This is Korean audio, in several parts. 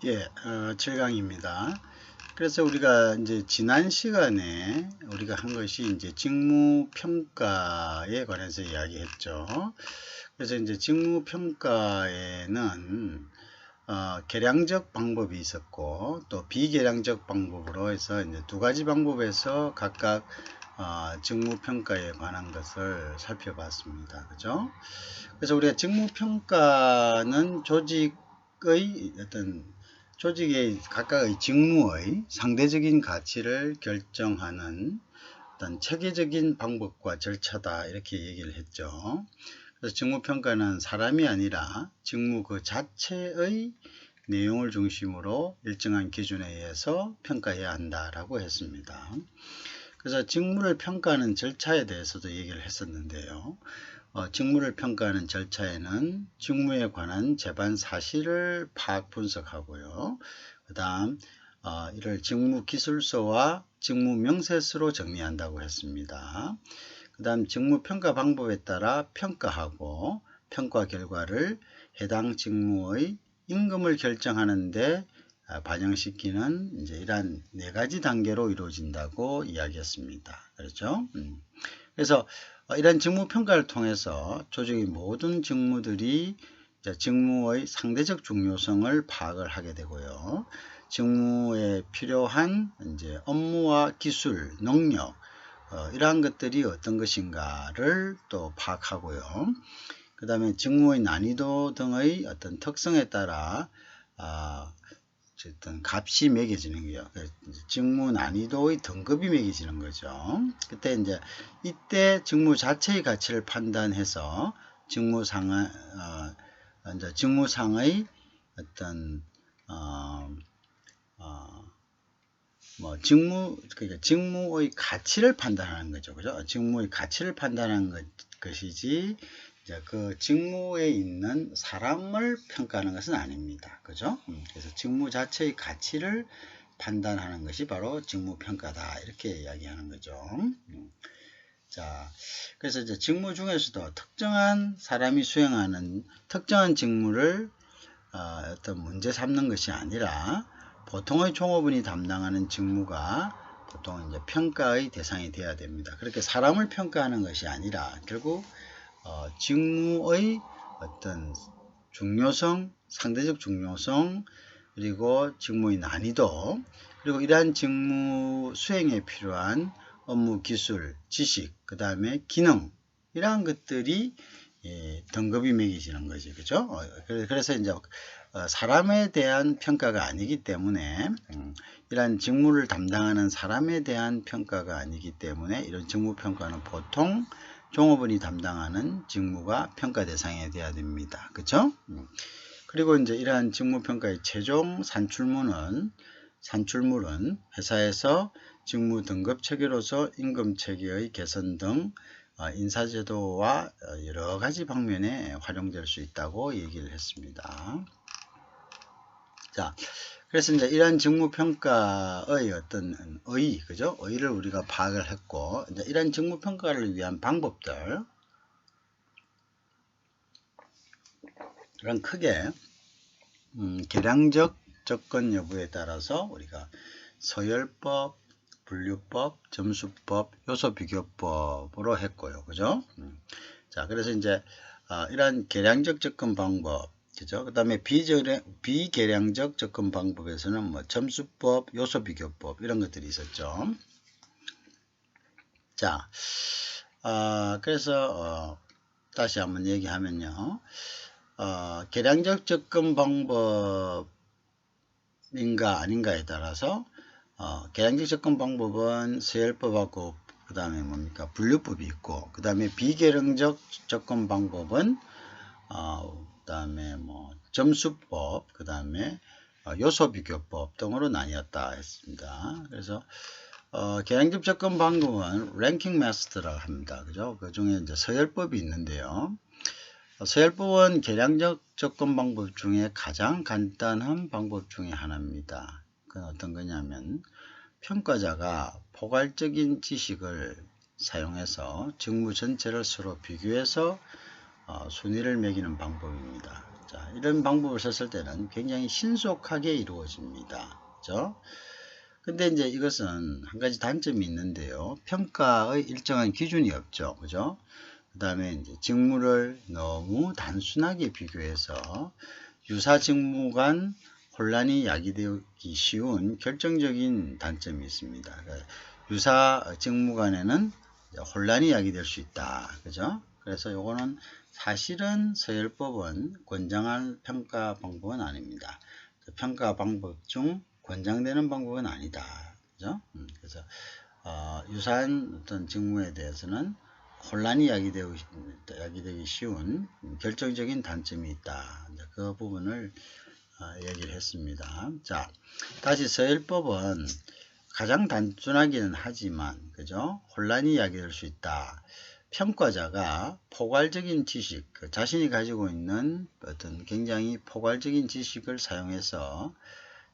7강입니다. 그래서 우리가 이제 지난 시간에 우리가 한 것이 이제 직무평가에 관해서 이야기했죠. 그래서 이제 직무평가에는 계량적 방법이 있었고 또 비계량적 방법으로 해서 이제 두 가지 방법에서 각각 직무평가에 관한 것을 살펴봤습니다. 그죠? 그래서 우리가 직무평가는 조직의 각각의 직무의 상대적인 가치를 결정하는 어떤 체계적인 방법과 절차다, 이렇게 얘기를 했죠. 그래서 직무평가는 사람이 아니라 직무 그 자체의 내용을 중심으로 일정한 기준에 의해서 평가해야 한다라고 했습니다. 그래서 직무를 평가하는 절차에 대해서도 얘기를 했었는데요. 직무를 평가하는 절차에는 직무에 관한 제반 사실을 파악 분석하고요. 그 다음 이를 직무 기술서와 직무 명세서로 정리한다고 했습니다. 그 다음 직무 평가 방법에 따라 평가하고 평가 결과를 해당 직무의 임금을 결정하는데 반영시키는 이제 이러한 네 가지 단계로 이루어진다고 이야기했습니다. 그렇죠? 그래서 이런 직무평가를 통해서 조직의 모든 직무들이 직무의 상대적 중요성을 파악을 하게 되고요. 직무에 필요한 이제 업무와 기술, 능력, 이러한 것들이 어떤 것인가를 또 파악하고요. 그 다음에 직무의 난이도 등의 어떤 특성에 따라 어떤 값이 매겨지는 거예요. 직무 난이도의 등급이 매겨지는 거죠. 그때 이때 직무 자체의 가치를 판단해서 직무상의 어떤 그러니까 직무의 가치를 판단하는 거죠. 그죠? 직무의 가치를 판단하는 것이지 그 직무에 있는 사람을 평가하는 것은 아닙니다. 그죠? 그래서 직무 자체의 가치를 판단하는 것이 바로 직무평가다, 이렇게 이야기하는 거죠. 자, 그래서 이제 직무 중에서도 특정한 사람이 수행하는 특정한 직무를 어떤 문제 삼는 것이 아니라 보통의 종업원이 담당하는 직무가 보통 이제 평가의 대상이 되어야 됩니다. 그렇게 사람을 평가하는 것이 아니라 결국 직무의 어떤 중요성, 상대적 중요성, 그리고 직무의 난이도, 그리고 이러한 직무 수행에 필요한 업무, 기술, 지식, 그 다음에 기능, 이러한 것들이 등급이 매겨지는 거죠. 그죠? 그래서 이제 사람에 대한 평가가 아니기 때문에 이러한 직무를 담당하는 사람에 대한 평가가 아니기 때문에 이런 직무평가는 보통 종업원이 담당하는 직무가 평가 대상이 되어야 됩니다. 그렇죠? 그리고 이제 이러한 직무평가의 최종 산출물은 회사에서 직무 등급 체계로서 임금 체계의 개선 등 인사제도와 여러 가지 방면에 활용될 수 있다고 얘기를 했습니다. 자, 그래서 이제 이러한 직무평가의 어떤 그죠? 의의를 우리가 파악을 했고, 이제 이러한 직무평가를 위한 방법들, 그런 크게, 계량적 접근 여부에 따라서 우리가 서열법, 분류법, 점수법, 요소비교법으로 했고요. 그죠? 자, 그래서 이제 이러한 계량적 접근 방법, 그죠? 그 다음에 비계량적 접근 방법에서는 뭐 점수법, 요소비교법, 이런 것들이 있었죠. 자, 그래서 다시 한번 얘기하면요. 계량적 접근 방법인가 아닌가에 따라서 계량적 접근 방법은 서열법하고 그 다음에 뭡니까? 분류법이 있고, 그 다음에 비계량적 접근 방법은 그 다음에 뭐 점수법, 그 다음에 요소비교법 등으로 나뉘었다 했습니다. 그래서 계량적 접근 방법은 랭킹 메소드라고 합니다. 그죠? 그 중에 이제 서열법이 있는데요. 서열법은 계량적 접근 방법 중에 가장 간단한 방법 중에 하나입니다. 그건 어떤 거냐면 평가자가 포괄적인 지식을 사용해서 직무 전체를 서로 비교해서 순위를 매기는 방법입니다. 자, 이런 방법을 썼을 때는 굉장히 신속하게 이루어집니다. 그죠? 근데 이제 이것은 한 가지 단점이 있는데요. 평가의 일정한 기준이 없죠. 그죠? 그 다음에 이제 직무를 너무 단순하게 비교해서 유사 직무 간 혼란이 야기되기 쉬운 결정적인 단점이 있습니다. 그러니까 유사 직무 간에는 혼란이 야기될 수 있다. 그죠? 그래서 요거는 사실은 서열법은 권장할 평가 방법은 아닙니다. 평가 방법 중 권장되는 방법은 아니다. 그죠? 그래서 유사한 어떤 직무에 대해서는 혼란이 야기되기 쉬운 결정적인 단점이 있다. 그 부분을 얘기를 했습니다. 자, 다시 서열법은 가장 단순하기는 하지만, 그죠? 혼란이 야기될 수 있다. 평가자가 포괄적인 지식, 자신이 가지고 있는 어떤 굉장히 포괄적인 지식을 사용해서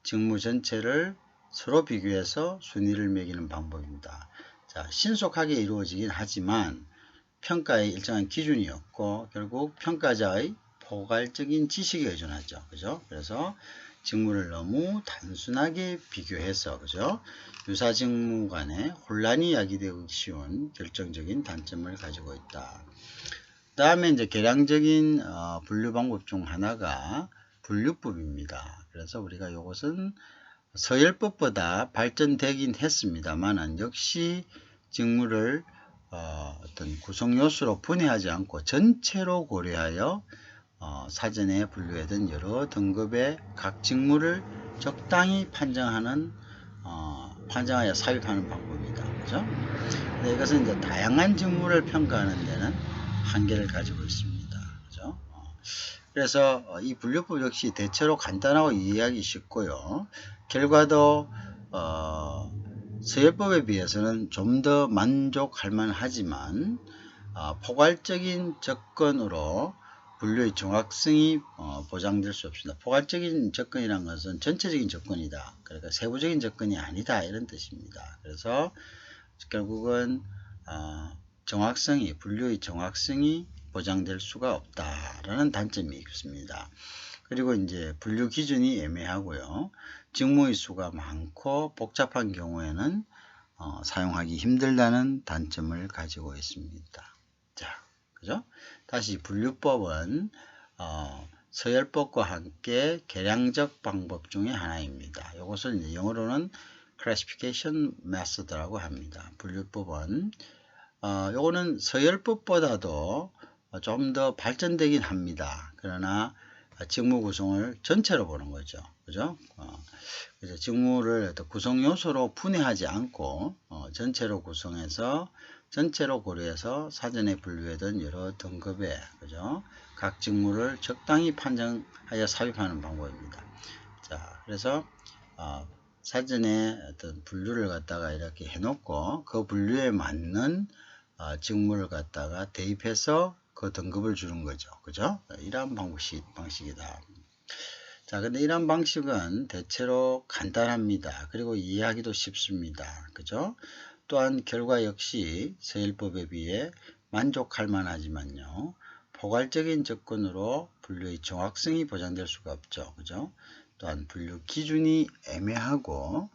직무 전체를 서로 비교해서 순위를 매기는 방법입니다. 자, 신속하게 이루어지긴 하지만 평가에 일정한 기준이 없고 결국 평가자의 포괄적인 지식에 의존하죠. 그죠? 그래서 직무를 너무 단순하게 비교해서, 그죠? 유사 직무 간에 혼란이 야기되기 쉬운 결정적인 단점을 가지고 있다. 다음에 이제 계량적인 분류 방법 중 하나가 분류법입니다. 그래서 우리가 이것은 서열법보다 발전되긴 했습니다만 역시 직무를 어떤 구성 요소로 분해하지 않고 전체로 고려하여 사전에 분류하던 여러 등급의 각 직무를 적당히 판정하여 삽입하는 방법입니다. 그죠? 근데 이것은 이제 다양한 직무를 평가하는 데는 한계를 가지고 있습니다. 그죠? 그래서 이 분류법 역시 대체로 간단하고 이해하기 쉽고요. 결과도 서열법에 비해서는 좀 더 만족할 만하지만 포괄적인 접근으로 분류의 정확성이 보장될 수 없습니다. 포괄적인 접근이란 것은 전체적인 접근이다. 그러니까 세부적인 접근이 아니다. 이런 뜻입니다. 그래서 결국은 정확성이, 분류의 정확성이 보장될 수가 없다라는 단점이 있습니다. 그리고 이제 분류 기준이 애매하고요. 직무의 수가 많고 복잡한 경우에는 사용하기 힘들다는 단점을 가지고 있습니다. 자, 그죠? 다시 분류법은 서열법과 함께 계량적 방법 중에 하나입니다. 이것을 이제 영어로는 classification method라고 합니다. 분류법은 요거는 서열법보다도 좀 더 발전되긴 합니다. 그러나 직무 구성을 전체로 보는 거죠. 그죠? 그래서 직무를 구성 요소로 분해하지 않고 전체로 구성해서 전체로 고려해서 사전에 분류하던 여러 등급의, 그죠? 각 직무를 적당히 판정하여 삽입하는 방법입니다. 자, 그래서 사전에 어떤 분류를 갖다가 이렇게 해놓고 그 분류에 맞는 직무를 갖다가 대입해서 그 등급을 주는 거죠. 그죠? 이러한 방식이다. 자, 근데 이런 방식은 대체로 간단합니다. 그리고 이해하기도 쉽습니다. 그죠? 또한 결과 역시 서열법에 비해 만족할 만하지만요. 포괄적인 접근으로 분류의 정확성이 보장될 수가 없죠. 그죠? 또한 분류 기준이 애매하고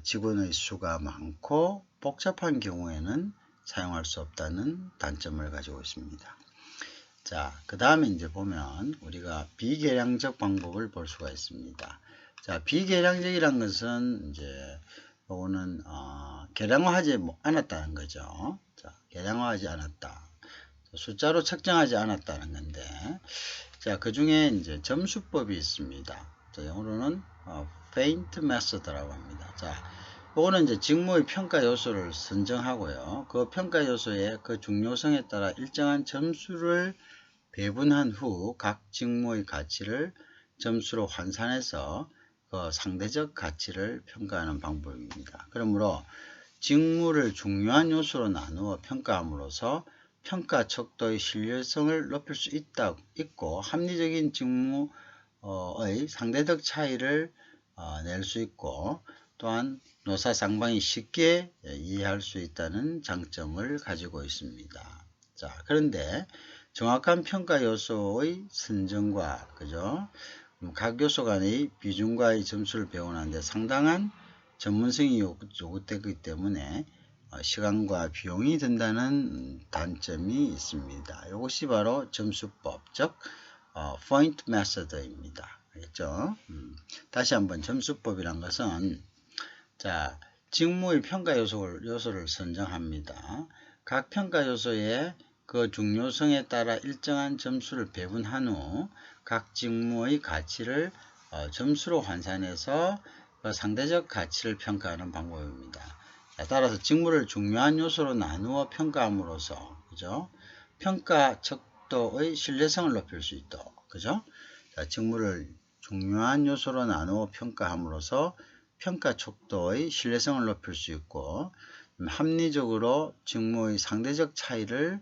직원의 수가 많고 복잡한 경우에는 사용할 수 없다는 단점을 가지고 있습니다. 자, 그 다음에 이제 보면 우리가 비계량적 방법을 볼 수가 있습니다. 자, 비계량적이란 것은 이제 요거는 계량화하지 않았다는 거죠. 자, 계량화하지 않았다. 숫자로 측정하지 않았다는 건데, 자, 그 중에 이제 점수법이 있습니다. 자, 영어로는 faint method라고 합니다. 자, 요거는 이제 직무의 평가 요소를 선정하고요. 그 평가 요소의 그 중요성에 따라 일정한 점수를 배분한 후 각 직무의 가치를 점수로 환산해서 그 상대적 가치를 평가하는 방법입니다. 그러므로 직무를 중요한 요소로 나누어 평가함으로써 평가 척도의 신뢰성을 높일 수 있고 합리적인 직무의 상대적 차이를 낼 수 있고 또한 노사 상방이 쉽게 이해할 수 있다는 장점을 가지고 있습니다. 자, 그런데 정확한 평가 요소의 선정과 그죠? 각 요소 간의 비중과의 점수를 배우는데 상당한 전문성이 요구되기 때문에 시간과 비용이 든다는 단점이 있습니다. 이것이 바로 점수법, 즉 point method입니다. 알겠죠? 다시 한번 점수법이란 것은 자 직무의 평가 요소를 선정합니다. 각 평가 요소의 그 중요성에 따라 일정한 점수를 배분한 후 각 직무의 가치를 점수로 환산해서 그 상대적 가치를 평가하는 방법입니다. 따라서 직무를 중요한 요소로 나누어 평가함으로써 그죠? 평가 척도의 신뢰성을 높일 수 있도록 그죠? 자, 직무를 중요한 요소로 나누어 평가함으로써 평가 척도의 신뢰성을 높일 수 있고 합리적으로 직무의 상대적 차이를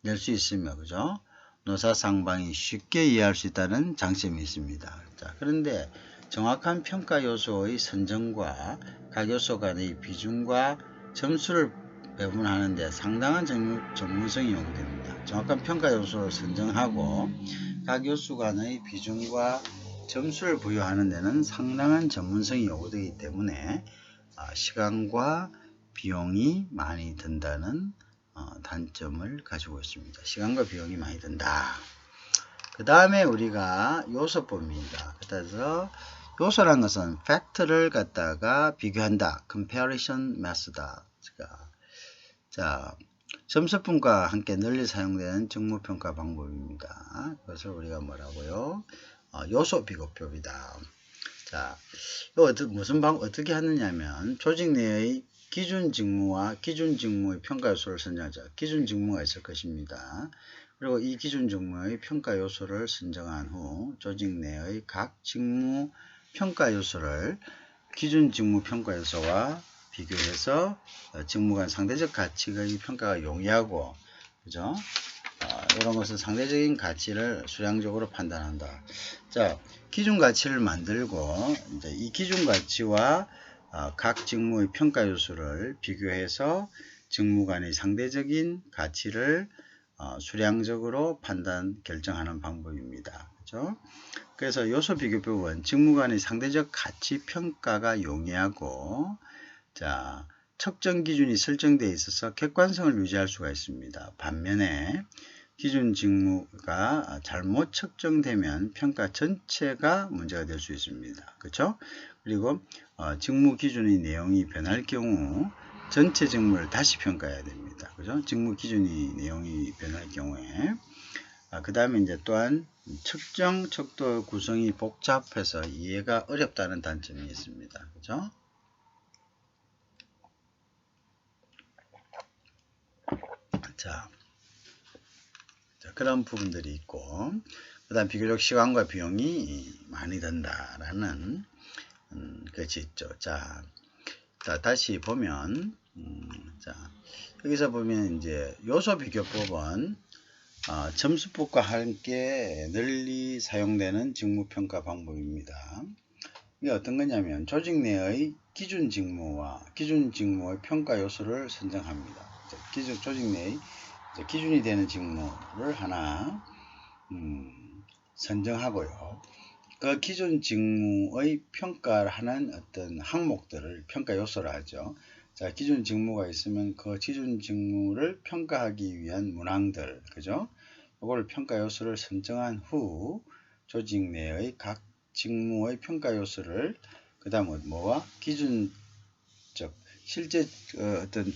낼 수 있으며 그죠? 노사상방이 쉽게 이해할 수 있다는 장점이 있습니다. 자, 그런데 정확한 평가 요소의 선정과 각 요소 간의 비중과 점수를 배분하는 데 상당한 전문성이 요구됩니다. 정확한 평가 요소를 선정하고 각 요소 간의 비중과 점수를 부여하는 데는 상당한 전문성이 요구되기 때문에 시간과 비용이 많이 든다는 단점을 가지고 있습니다. 시간과 비용이 많이 든다. 그 다음에 우리가 요소법입니다. 그래서 요소란 것은 팩트를 갖다가 비교한다. comparison method. 자, 점수품과 함께 널리 사용되는 직무평가 방법입니다. 그것을 우리가 뭐라고요? 요소 비교법이다. 자, 어떻게 하느냐면 조직 내의 기준 직무와 기준 직무의 평가 요소를 선정하죠. 기준 직무가 있을 것입니다. 그리고 이 기준 직무의 평가 요소를 선정한 후 조직 내의 각 직무 평가 요소를 기준 직무 평가 요소와 비교해서 직무 간 상대적 가치의 평가가 용이하고 그죠? 이런 것은 상대적인 가치를 수량적으로 판단한다. 자, 기준 가치를 만들고 이제 이 기준 가치와 각 직무의 평가 요소를 비교해서 직무 간의 상대적인 가치를 수량적으로 판단 결정하는 방법입니다. 그렇죠? 그래서 요소 비교법은 직무 간의 상대적 가치 평가가 용이하고 자, 측정 기준이 설정되어 있어서 객관성을 유지할 수가 있습니다. 반면에 기준 직무가 잘못 측정되면 평가 전체가 문제가 될 수 있습니다. 그렇죠? 그리고 직무 기준의 내용이 변할 경우 전체 직무를 다시 평가해야 됩니다. 그죠? 직무 기준의 내용이 변할 경우에 그 다음에 이제 또한 측정 척도 구성이 복잡해서 이해가 어렵다는 단점이 있습니다. 그죠? 자, 그런 부분들이 있고 그 다음 비교적 시간과 비용이 많이 든다라는 것이 있죠. 자, 다시 보면 자, 여기서 보면 이제 요소 비교법은 점수법과 함께 널리 사용되는 직무평가 방법입니다. 이게 어떤 거냐면 조직 내의 기준 직무와 기준 직무의 평가 요소를 선정합니다. 조직 내의 기준이 되는 직무를 하나 선정하고요. 그 기준 직무의 평가를 하는 어떤 항목들을 평가 요소로 하죠. 자, 기준 직무가 있으면 그 기준 직무를 평가하기 위한 문항들, 그죠? 이걸 평가 요소를 선정한 후 조직 내의 각 직무의 평가 요소를 그 다음 뭐와 기준적 실제 어떤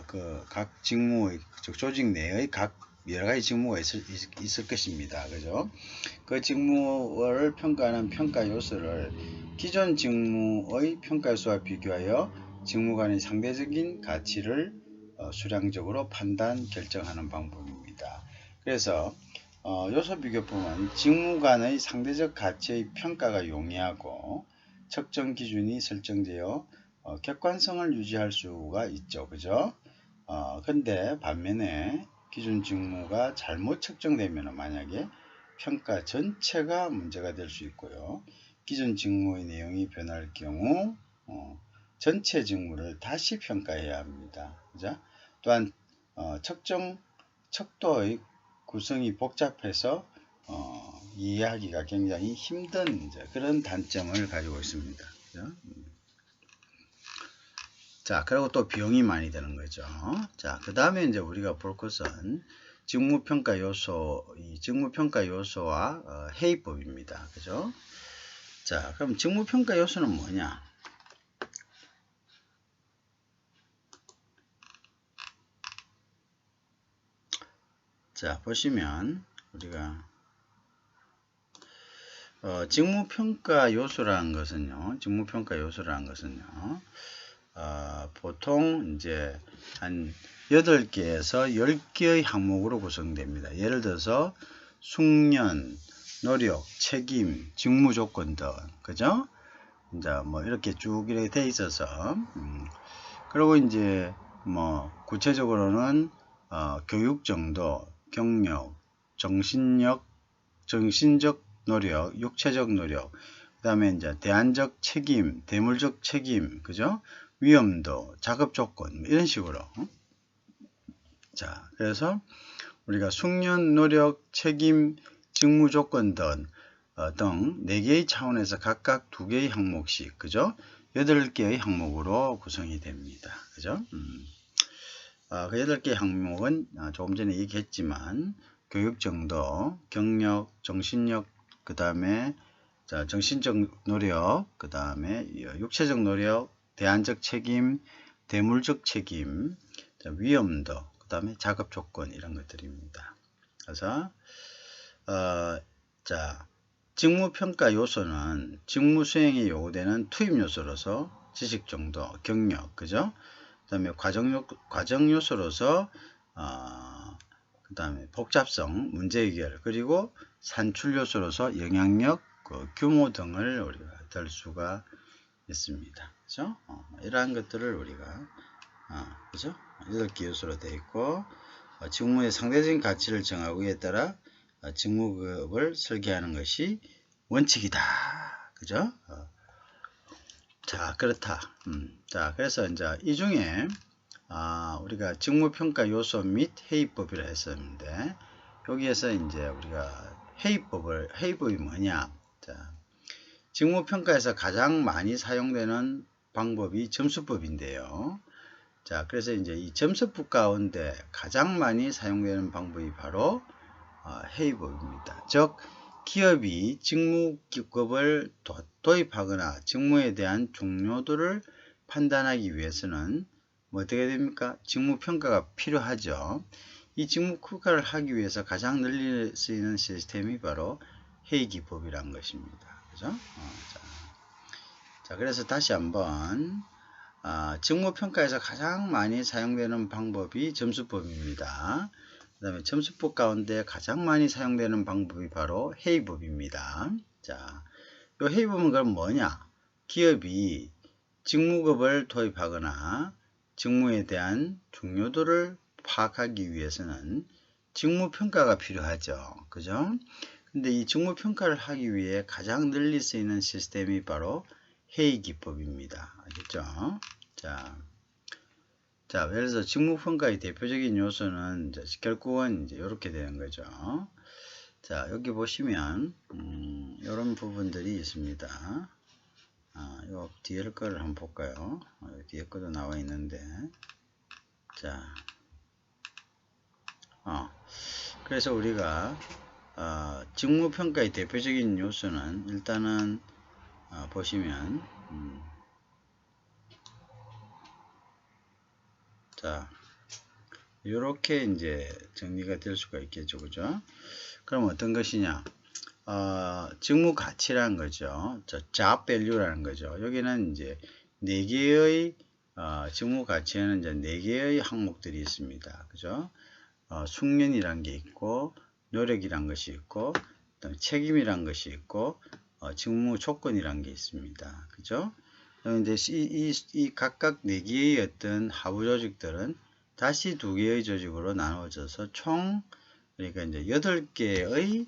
그 각 직무의 조직 내의 각 여러 가지 직무가 있을 것입니다. 그죠? 그 직무를 평가하는 평가 요소를 기존 직무의 평가 요소와 비교하여 직무 간의 상대적인 가치를 수량적으로 판단 결정하는 방법입니다. 그래서 요소 비교법은 직무 간의 상대적 가치의 평가가 용이하고 측정 기준이 설정되어 객관성을 유지할 수가 있죠. 그죠? 근데 반면에 기준 직무가 잘못 측정되면 만약에 평가 전체가 문제가 될 수 있고요. 기준 직무의 내용이 변할 경우 전체 직무를 다시 평가해야 합니다. 그죠? 또한 측정 척도의 구성이 복잡해서 이해하기가 굉장히 힘든 이제 그런 단점을 가지고 있습니다. 그죠? 자, 그리고 또 비용이 많이 드는 거죠. 자, 그 다음에 이제 우리가 볼 것은 직무평가 요소, 이 직무평가 요소와 회의법입니다. 그죠? 자, 그럼 직무평가 요소는 뭐냐? 자, 보시면 우리가 직무평가 요소라는 것은요, 보통 이제 한 8개에서 10개의 항목으로 구성됩니다. 예를 들어서 숙련, 노력, 책임, 직무 조건 등, 그죠? 이제 뭐 이렇게 쭉 이렇게 돼 있어서, 그리고 이제 뭐 구체적으로는 교육 정도, 경력, 정신적 노력, 육체적 노력, 그 다음에 이제 대안적 책임, 대물적 책임, 그죠? 위험도, 작업 조건, 이런 식으로. 자, 그래서 우리가 숙련, 노력, 책임, 직무 조건 등 4개의 차원에서 각각 2개의 항목씩, 그죠? 8개의 항목으로 구성이 됩니다. 그죠? 그 8개의 항목은 조금 전에 얘기했지만, 교육 정도, 경력, 정신력, 그 다음에 정신적 노력, 그 다음에 육체적 노력, 대안적 책임, 대물적 책임, 위험도, 그 다음에 작업 조건 이런 것들입니다. 그래서 자, 직무평가 요소는 직무 수행에 요구되는 투입 요소로서 지식 정도, 경력, 그죠? 그 다음에 과정 요소로서 그 다음에 복잡성, 문제 해결, 그리고 산출 요소로서 영향력, 규모 등을 우리가 들 수가 있습니다. 그죠? 이러한 것들을 우리가 그죠? 8개 요소로 되어 있고, 직무의 상대적인 가치를 정하고 이에 따라 직무급을 설계하는 것이 원칙이다. 그죠? 자, 그렇다. 자, 그래서 이제 이 중에 우리가 직무평가 요소 및 회의법이라 했었는데, 여기에서 이제 우리가 회의법이 뭐냐? 자, 직무평가에서 가장 많이 사용되는 방법이 점수법인데요. 자, 그래서 이제 이 점수법 가운데 가장 많이 사용되는 방법이 바로 회의법입니다. 즉, 기업이 직무급을 도입하거나 직무에 대한 중요도를 판단하기 위해서는 뭐 어떻게 됩니까? 직무평가가 필요하죠. 이 직무평가를 하기 위해서 가장 널리 쓰이는 시스템이 바로 회의기법이라는 것입니다. 그죠? 자, 그래서 다시 한번 직무평가에서 가장 많이 사용되는 방법이 점수법입니다. 그 다음에 점수법 가운데 가장 많이 사용되는 방법이 바로 회의법입니다. 자, 이 회의법은 그럼 뭐냐? 기업이 직무급을 도입하거나 직무에 대한 중요도를 파악하기 위해서는 직무평가가 필요하죠. 그죠? 근데 이 직무평가를 하기 위해 가장 널리 쓰이는 시스템이 바로 회의기법입니다. 알겠죠? 자, 예를 들어서 직무평가의 대표적인 요소는 결국은 이렇게 되는 거죠. 자, 여기 보시면 이런 부분들이 있습니다. 요 뒤에 거를 한번 볼까요? 뒤에 거도 나와 있는데, 자, 그래서 우리가 직무평가의 대표적인 요소는 일단은 보시면 자, 이렇게 이제 정리가 될 수가 있겠죠, 그죠? 그럼 어떤 것이냐? 직무 가치라는 거죠. job value라는 거죠. 여기는 이제 4개의 직무 가치에는 이제 4개의 항목들이 있습니다. 그죠? 숙련이란 게 있고, 노력이란 것이 있고, 그다음에 책임이란 것이 있고, 직무 조건이란 게 있습니다. 그죠? 이제 이 각각 4개의 어떤 하부 조직들은 다시 2개의 조직으로 나누어져서 총, 그러니까 이제 8개의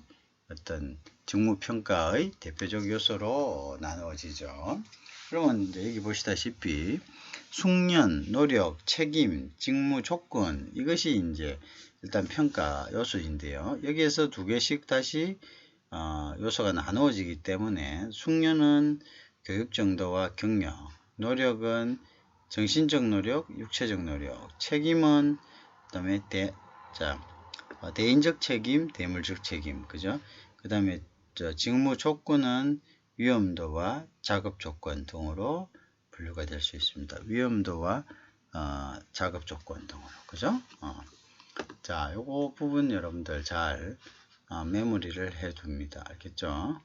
어떤 직무평가의 대표적 요소로 나누어지죠. 그러면 이제 여기 보시다시피 숙련, 노력, 책임, 직무 조건, 이것이 이제 일단 평가 요소인데요. 여기에서 두 개씩 다시 요소가 나누어지기 때문에 숙련은 교육 정도와 경력, 노력은 정신적 노력, 육체적 노력, 책임은 그다음에 대인적 책임, 대물적 책임, 그죠? 그다음에 직무 조건은 위험도와 작업 조건 등으로 분류가 될 수 있습니다. 위험도와 작업 조건 등으로, 그죠? 자, 요거 부분 여러분들 잘 메모리를 해 둡니다. 알겠죠?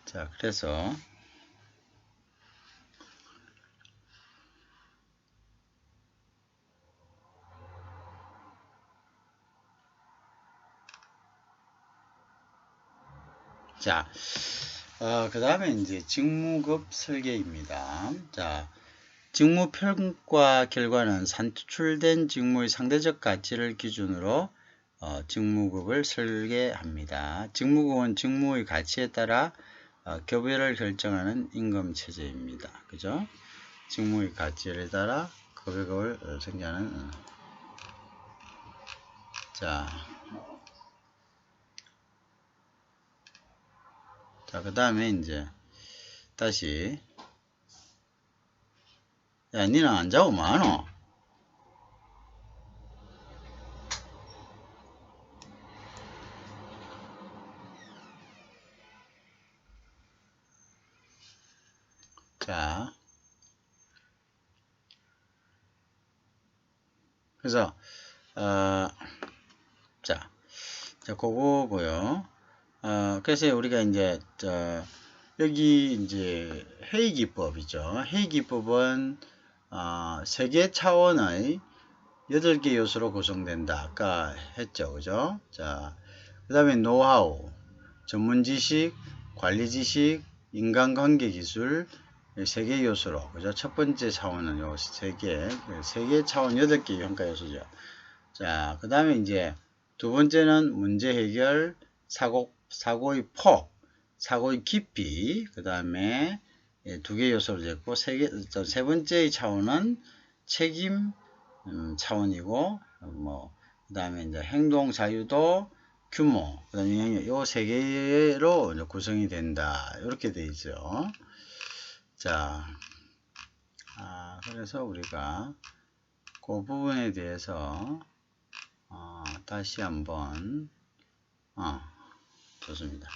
자, 그래서 그 다음에 이제 직무급 설계입니다. 자, 직무 평가 결과는 산출된 직무의 상대적 가치를 기준으로 직무급을 설계합니다. 직무급은 직무의 가치에 따라 급여를 결정하는 임금 체제입니다. 그죠? 직무의 가치에 따라 급여를 설계하는 그 다음에 이제 다시 야 니는 안 자고 뭐하노? 자, 그래서 그거고요. 그래서 우리가 이제 여기 이제 회의기법이죠. 회의기법은 세개 차원의 8개 요소로 구성된다. 아까 했죠. 그죠? 자, 그 다음에 노하우, 전문지식, 관리지식, 인간관계 기술, 3개 요소로, 그죠? 첫 번째 차원은 요 3개 차원 8개 평가 요소죠. 자, 그 다음에 이제 두 번째는 문제 해결, 사고의 폭, 사고의 깊이, 그 다음에 2개 요소로 됐고, 세 번째의 차원은 책임 차원이고, 그 다음에 이제 행동 자유도, 규모, 그 다음에 영향력, 요 3개로 구성이 된다. 이렇게 돼 있죠. 자, 그래서 우리가 그 부분에 대해서 다시 한번 좋습니다.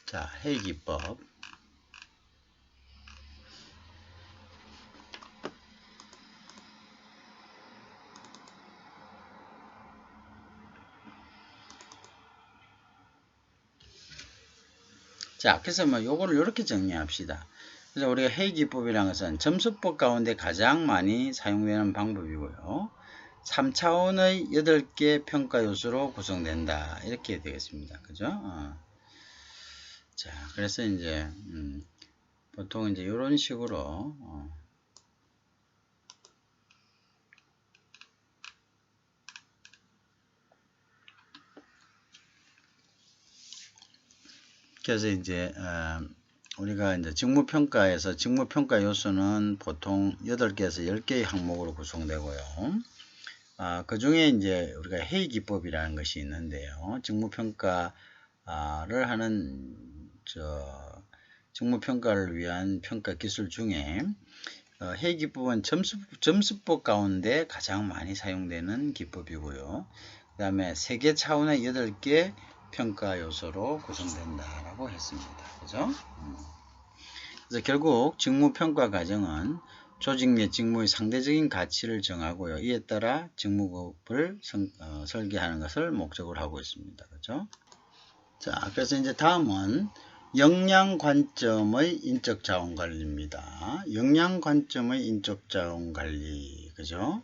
자, 회의기법. 자, 그래서 요거를 이렇게 정리합시다. 그래서 우리가 회의기법이라는 것은 점수법 가운데 가장 많이 사용되는 방법이고요. 3차원의 8개 평가 요소로 구성된다. 이렇게 되겠습니다. 그죠? 자, 그래서 이제, 보통 이제 이런 식으로, 그래서 이제, 우리가 이제 직무평가에서 직무평가 요소는 보통 8개에서 10개의 항목으로 구성되고요. 그 중에 이제 우리가 회의기법이라는 것이 있는데요. 직무평가를 하는, 직무평가를 위한 평가 기술 중에, 회의기법은 점수법 가운데 가장 많이 사용되는 기법이고요. 그 다음에 3개 차원의 8개 평가 요소로 구성된다라고 했습니다. 그죠? 그래서 결국 직무평가 과정은 조직 내 직무의 상대적인 가치를 정하고요. 이에 따라 직무급을 설계하는 것을 목적으로 하고 있습니다. 그죠? 자, 그래서 이제 다음은 역량 관점의 인적 자원 관리입니다. 역량 관점의 인적 자원 관리. 그죠?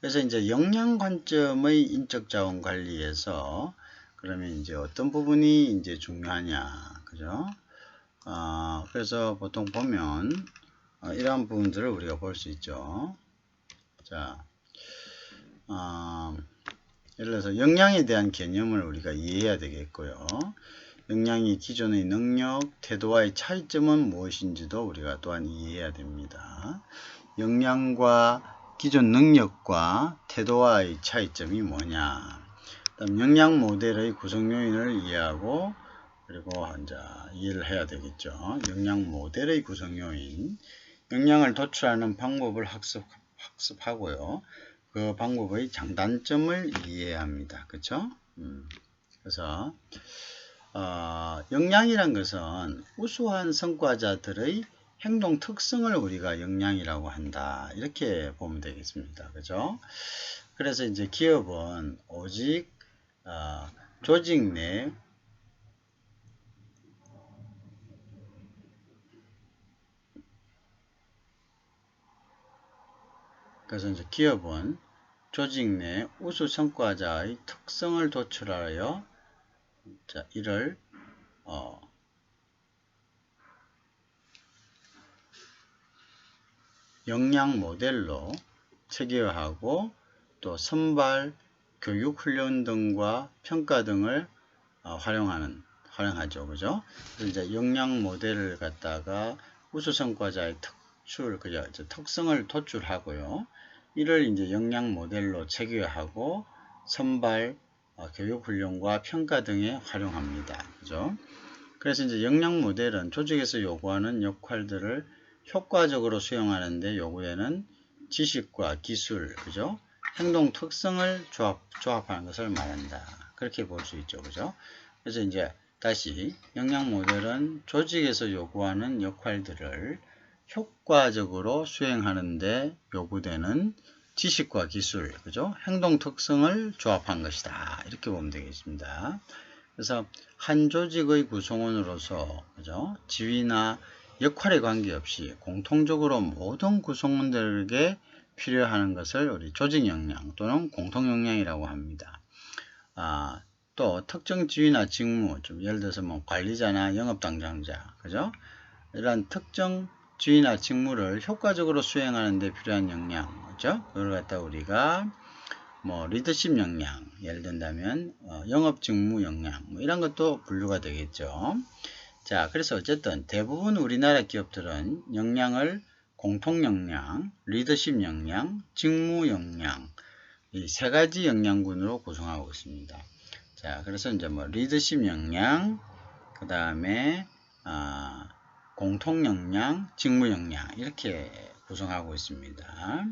그래서 이제 역량 관점의 인적 자원 관리에서 그러면 이제 어떤 부분이 이제 중요하냐, 그죠? 그래서 보통 보면 이러한 부분들을 우리가 볼 수 있죠. 자, 예를 들어서 역량에 대한 개념을 우리가 이해해야 되겠고요. 역량이 기존의 능력, 태도와의 차이점은 무엇인지도 우리가 또한 이해해야 됩니다. 역량과 기존 능력과 태도와의 차이점이 뭐냐. 그다음 역량 모델의 구성 요인을 이해하고 그리고 이제 이해를 해야 되겠죠. 역량 모델의 구성 요인, 역량을 도출하는 방법을 학습하고요. 그 방법의 장단점을 이해해야 합니다. 그렇죠? 그래서 역량이란 것은 우수한 성과자들의 행동 특성을 우리가 역량이라고 한다. 이렇게 보면 되겠습니다. 그죠? 그래서 이제 기업은 오직 조직 내 그래서 이제 기업은 조직 내 우수 성과자의 특성을 도출하여 이를 역량 모델로 체계화하고 또 선발, 교육 훈련 등과 평가 등을 활용하죠. 그죠? 그래서 이제 역량 모델을 갖다가 우수 성과자의 특성을 도출하고요. 이를 이제 역량 모델로 체계화하고 선발, 교육 훈련과 평가 등에 활용합니다. 그죠? 그래서 이제 역량 모델은 조직에서 요구하는 역할들을 효과적으로 수행하는 데 요구되는 지식과 기술, 그죠? 행동 특성을 조합하는 것을 말한다. 그렇게 볼 수 있죠. 그죠? 그래서 이제 다시 역량 모델은 조직에서 요구하는 역할들을 효과적으로 수행하는 데 요구되는 지식과 기술, 그죠? 행동 특성을 조합한 것이다. 이렇게 보면 되겠습니다. 그래서 한 조직의 구성원으로서, 그죠? 지위나 역할에 관계없이 공통적으로 모든 구성원들에게 필요하는 것을 우리 조직 역량 또는 공통 역량이라고 합니다. 또 특정 지위나 직무, 좀 예를 들어서 뭐 관리자나 영업 담당자, 그죠? 이런 특정 지위나 직무를 효과적으로 수행하는 데 필요한 역량, 그죠? 그걸 갖다 우리가 뭐 리더십 역량, 예를 든다면 영업 직무 역량, 뭐 이런 것도 분류가 되겠죠. 자, 그래서 어쨌든 대부분 우리나라 기업들은 역량을 공통 역량, 리더십 역량, 직무 역량, 이 세 가지 역량군으로 구성하고 있습니다. 자, 그래서 이제 뭐 리더십 역량, 그 다음에 공통 역량, 직무 역량 이렇게 구성하고 있습니다.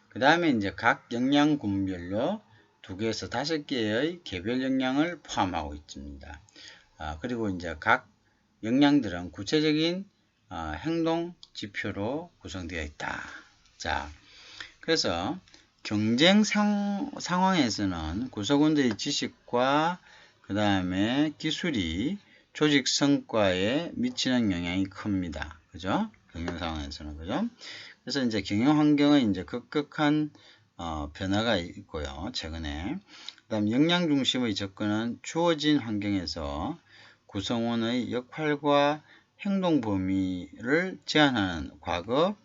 그 다음에 이제 각 역량군별로 2개에서 5개의 개별 역량을 포함하고 있습니다. 그리고 이제 각 역량들은 구체적인 행동 지표로 구성되어 있다. 자, 그래서 경쟁 상황에서는 구성원들의 지식과 그 다음에 기술이 조직 성과에 미치는 영향이 큽니다. 그죠? 경영 상황에서는, 그죠? 그래서 이제 경영 환경의 이제 급격한 변화가 있고요. 최근에. 그 다음 역량 중심의 접근은 주어진 환경에서 구성원의 역할과 행동 범위를 제한하는 과거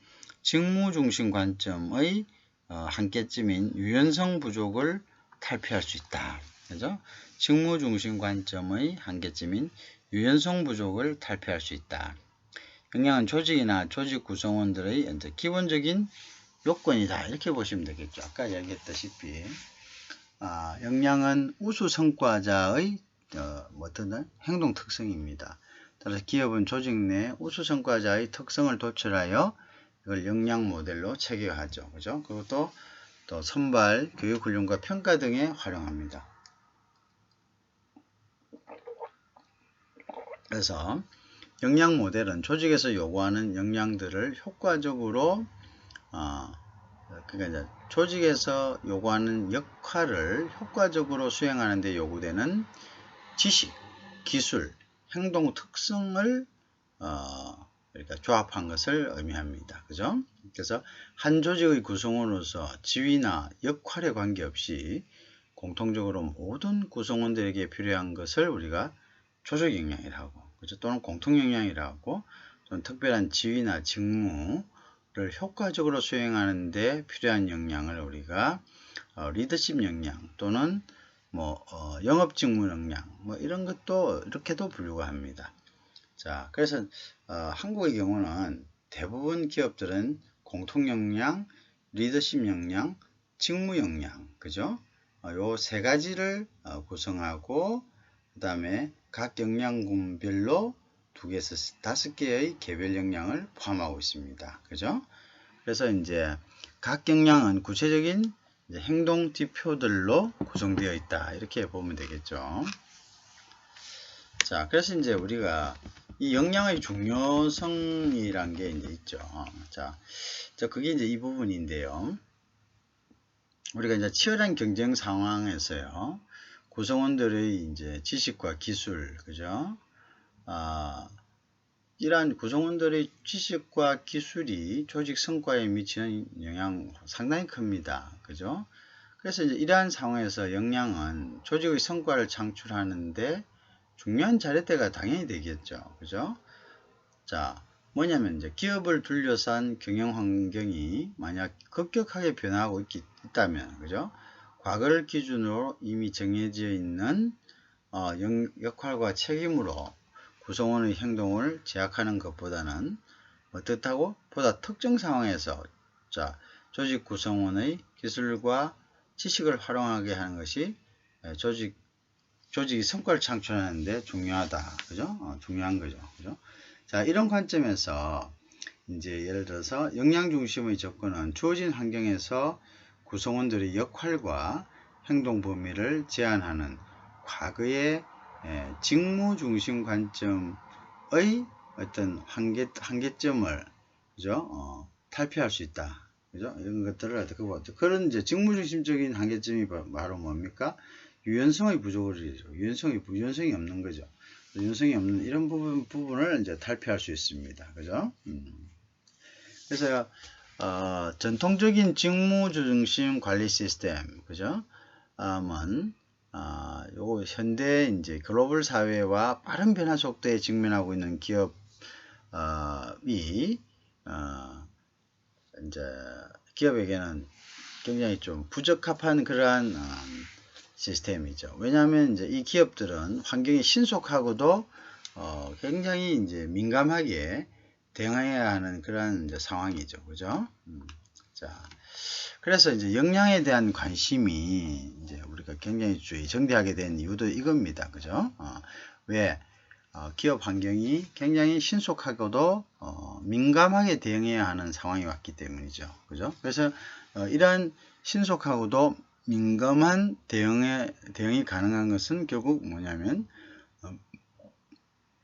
직무 중심 관점의 한계점인 유연성 부족을 탈피할 수 있다. 그죠? 직무 중심 관점의 한계점인 유연성 부족을 탈피할 수 있다. 역량은 조직이나 조직 구성원들의 기본적인 요건이다. 이렇게 보시면 되겠죠. 아까 얘기했다시피 역량은 우수 성과자의 어떤 행동 특성입니다. 따라서 기업은 조직 내 우수 성과자의 특성을 도출하여 이걸 역량 모델로 체계화하죠. 그죠? 그것도 또 선발, 교육 훈련과 평가 등에 활용합니다. 그래서 역량 모델은 조직에서 요구하는 역량들을 효과적으로 그러니까 이제 조직에서 요구하는 역할을 효과적으로 수행하는 데 요구되는 지식, 기술, 행동 특성을 그러니까 조합한 것을 의미합니다. 그죠? 그래서 한 조직의 구성원으로서 지위나 역할에 관계없이 공통적으로 모든 구성원들에게 필요한 것을 우리가 조직 역량이라고, 그렇죠? 또는 공통 역량이라고, 또는 특별한 지위나 직무를 효과적으로 수행하는 데 필요한 역량을 우리가 리더십 역량 또는 영업 직무 역량 이런 것도 이렇게도 분류가 합니다. 자, 그래서 한국의 경우는 대부분 기업들은 공통 역량, 리더십 역량, 직무 역량, 그죠? 요 세 가지를 구성하고, 그 다음에 각 역량군별로 2개에서 5개의 개별 역량을 포함하고 있습니다. 그죠? 그래서 이제 각 역량은 구체적인 행동 지표들로 구성되어 있다. 이렇게 보면 되겠죠. 자, 그래서 이제 우리가 이 역량의 중요성이란 게 이제 있죠. 자, 그게 이제 이 부분인데요. 우리가 이제 치열한 경쟁 상황에서요, 구성원들의 이제 지식과 기술, 그죠? 이러한 구성원들의 지식과 기술이 조직 성과에 미치는 영향 상당히 큽니다. 그죠? 그래서 이제 이러한 상황에서 역량은 조직의 성과를 창출하는데 중요한 자릿대가 당연히 되겠죠. 그죠? 자, 뭐냐면 이제 기업을 둘러싼 경영 환경이 만약 급격하게 변하고 있다면, 그죠? 과거를 기준으로 이미 정해져 있는 역할과 책임으로 구성원의 행동을 제약하는 것보다는 어떻다고? 보다 특정 상황에서 조직 구성원의 기술과 지식을 활용하게 하는 것이 조직이 성과를 창출하는 데 중요하다. 그죠? 중요한 거죠. 그죠? 자, 이런 관점에서 이제 예를 들어서 역량 중심의 접근은 주어진 환경에서 구성원들의 역할과 행동 범위를 제한하는 과거의 직무 중심 관점의 어떤 한계점을, 그죠? 탈피할 수 있다. 그죠? 이런 것들을 어떻게 보죠? 그런 이제 직무 중심적인 한계점이 바로 뭡니까? 유연성의 부족이죠. 유연성이 없는 거죠. 유연성이 없는 이런 부분을 이제 탈피할 수 있습니다. 그죠? 그래서 전통적인 직무 중심 관리 시스템, 그죠? 요거 현대 이제 글로벌 사회와 빠른 변화 속도에 직면하고 있는 기업이 이제 기업에게는 굉장히 좀 부적합한 그러한 시스템이죠. 왜냐하면 이제 이 기업들은 환경이 신속하고도 굉장히 이제 민감하게 대응해야 하는 그런 이제 상황이죠. 그죠? 자, 그래서 이제 역량에 대한 관심이 이제 우리가 굉장히 정대하게 된 이유도 이겁니다. 그죠? 왜? 기업 환경이 굉장히 신속하고도 민감하게 대응해야 하는 상황이 왔기 때문이죠. 그죠? 그래서 이러한 신속하고도 민감한 대응이 가능한 것은 결국 뭐냐면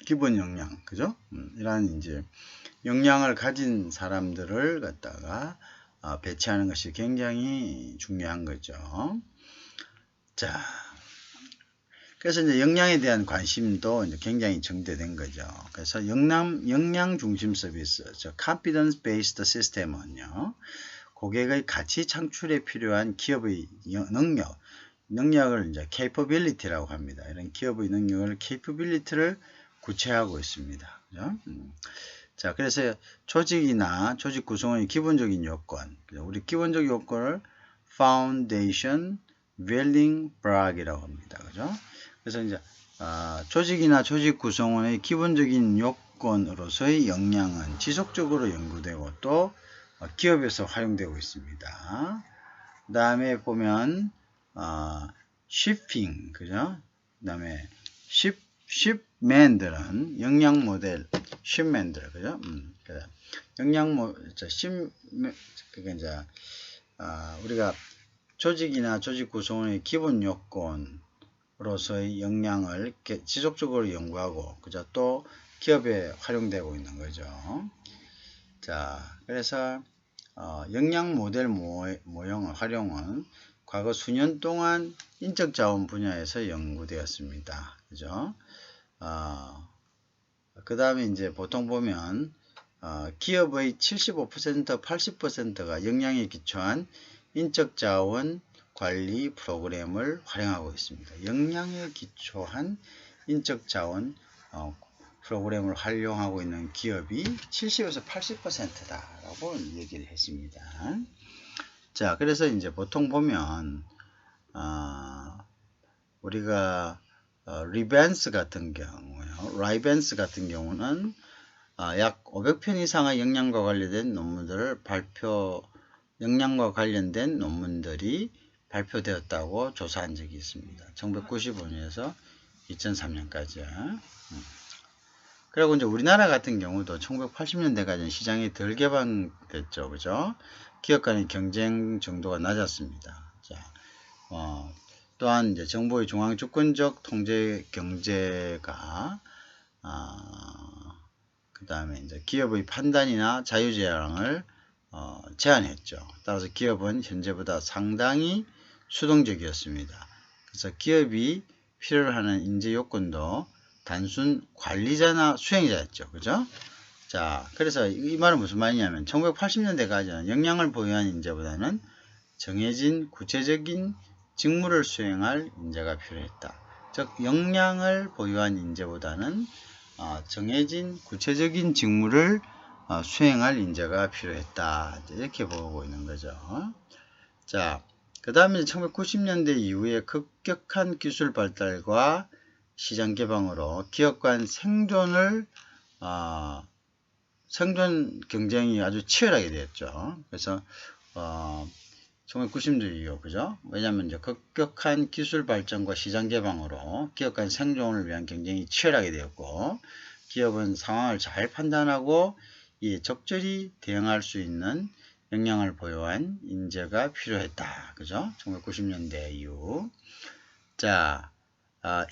기본 역량, 그죠? 이러한 이제 역량을 가진 사람들을 갖다가 배치하는 것이 굉장히 중요한 거죠. 자, 그래서 이제 역량에 대한 관심도 이제 굉장히 정대된 거죠. 그래서 역량 중심 서비스, confidence based system은요, 고객의 가치 창출에 필요한 기업의 능력을 이제 capability라고 합니다. 이런 기업의 능력을 capability를 구체화하고 있습니다. 그죠? 자, 그래서 조직이나 조직 구성원의 기본적인 요건, 우리 기본적 요건을 foundation, building block이라고 합니다. 그죠? 그래서 이제 조직이나 조직 구성원의 기본적인 요건으로서의 역량은 지속적으로 연구되고 또 기업에서 활용되고 있습니다. 그 다음에 보면 shipping, 그죠? 그 다음에 shipman들은 역량 모델, shipman들, 그죠? 그러니까 이제 우리가 조직이나 조직 구성원의 기본 요건으로서의 역량을 지속적으로 연구하고, 그죠? 또 기업에 활용되고 있는 거죠. 자, 그래서 역량 모델 모형의 활용은 과거 수년 동안 인적 자원 분야에서 연구되었습니다. 그죠? 그 다음에 이제 보통 보면 기업의 75%, 80%가 역량에 기초한 인적 자원 관리 프로그램을 활용하고 있습니다. 역량에 기초한 인적 자원 프로그램을 활용하고 있는 기업이 70에서 80%다라고 얘기를 했습니다. 자, 그래서 이제 보통 보면 우리가 라이벤스 같은 경우는 약 500편 이상의 역량과 관련된 논문들이 발표되었다고 조사한 적이 있습니다. 1995년에서 2003년까지. 그리고 이제 우리나라 같은 경우도 1980년대까지는 시장이 덜 개방됐죠. 그죠? 기업 간의 경쟁 정도가 낮았습니다. 자, 또한 이제 정부의 중앙 주권적 통제 경제가 그 다음에 이제 기업의 판단이나 자유제한을 제한했죠. 따라서 기업은 현재보다 상당히 수동적이었습니다. 그래서 기업이 필요로 하는 인재 요건도 단순 관리자나 수행자였죠. 그죠? 자, 그래서 이 말은 무슨 말이냐면 1980년대까지는 역량을 보유한 인재보다는 정해진 구체적인 직무를 수행할 인재가 필요했다. 즉, 역량을 보유한 인재보다는 정해진 구체적인 직무를 수행할 인재가 필요했다. 이렇게 보고 있는 거죠. 자, 그 다음에 1990년대 이후에 급격한 기술 발달과 시장 개방으로 기업 간 생존 경쟁이 아주 치열하게 되었죠. 그래서 1990년대 이후, 그죠? 왜냐하면 이제 급격한 기술 발전과 시장 개방으로 기업 간 생존을 위한 경쟁이 치열하게 되었고, 기업은 상황을 잘 판단하고 적절히 대응할 수 있는 역량을 보유한 인재가 필요했다. 그죠? 1990년대 이후. 자,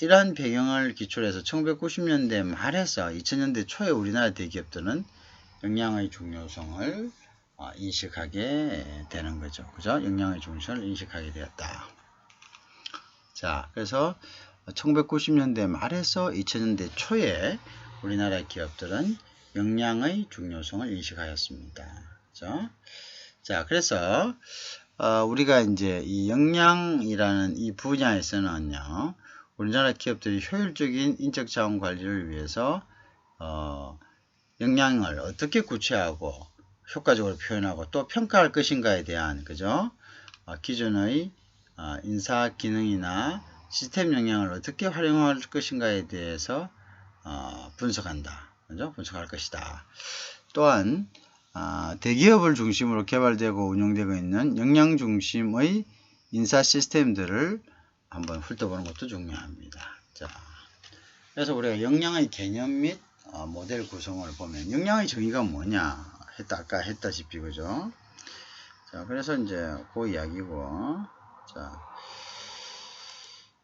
이러한 배경을 기초로 해서 1990년대 말에서 2000년대 초에 우리나라 대기업들은 역량의 중요성을 인식하게 되는 거죠. 그죠? 역량의 중요성을 인식하게 되었다. 자, 그래서 1990년대 말에서 2000년대 초에 우리나라 기업들은 역량의 중요성을 인식하였습니다. 그죠? 자, 그래서 우리가 이제 이 역량이라는 이 분야에서는요, 우리나라 기업들이 효율적인 인적 자원 관리를 위해서 역량을 어떻게 구체하고 효과적으로 표현하고 또 평가할 것인가에 대한, 그죠? 기존의 인사 기능이나 시스템 역량을 어떻게 활용할 것인가에 대해서 분석한다. 그죠? 분석할 것이다. 또한 대기업을 중심으로 개발되고 운영되고 있는 역량 중심의 인사 시스템들을 한번 훑어보는 것도 중요합니다. 자, 그래서 우리가 역량의 개념 및 모델 구성을 보면 역량의 정의가 뭐냐 아까 했다시피, 그죠? 자, 그래서 이제 그 이야기고, 자,